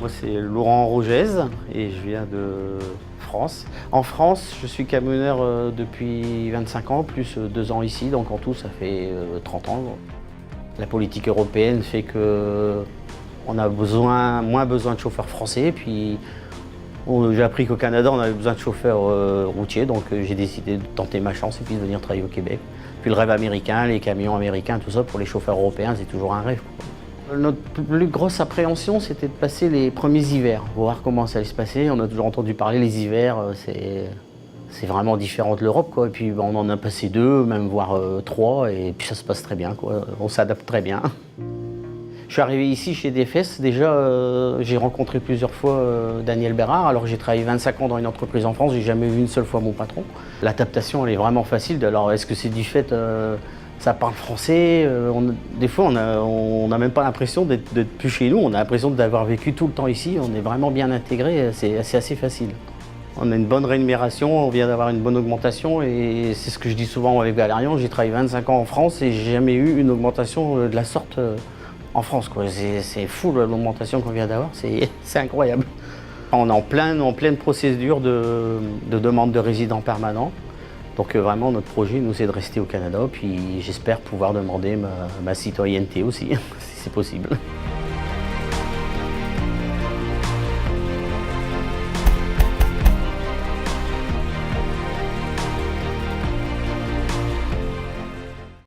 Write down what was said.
Moi, c'est Laurent Rogez et je viens de France. En France, je suis camionneur depuis 25 ans, plus 2 ans ici, donc en tout, ça fait 30 ans. La politique européenne fait qu'on a moins besoin de chauffeurs français. Puis j'ai appris qu'au Canada, on avait besoin de chauffeurs routiers, donc j'ai décidé de tenter ma chance et puis de venir travailler au Québec. Puis le rêve américain, les camions américains, tout ça, pour les chauffeurs européens, c'est toujours un rêve, quoi. Notre plus grosse appréhension, c'était de passer les premiers hivers, voir comment ça allait se passer. On a toujours entendu parler, les hivers, c'est vraiment différent de l'Europe, quoi. Et puis on en a passé 2, même voire 3, et puis ça se passe très bien, quoi. On s'adapte très bien. Je suis arrivé ici chez DFS, déjà j'ai rencontré plusieurs fois Daniel Bérard, alors que j'ai travaillé 25 ans dans une entreprise en France, j'ai jamais vu une seule fois mon patron. L'adaptation, elle est vraiment facile. Alors est-ce que c'est du fait ça parle français, des fois on n'a même pas l'impression d'être plus chez nous, on a l'impression d'avoir vécu tout le temps ici, on est vraiment bien intégré, c'est assez facile. On a une bonne rémunération, on vient d'avoir une bonne augmentation et c'est ce que je dis souvent avec Valérian, j'ai travaillé 25 ans en France et j'ai jamais eu une augmentation de la sorte en France, quoi. C'est fou l'augmentation qu'on vient d'avoir, c'est incroyable. On est en pleine procédure de demande de résident permanent. Donc vraiment, notre projet, nous, c'est de rester au Canada, puis j'espère pouvoir demander ma citoyenneté aussi, si c'est possible.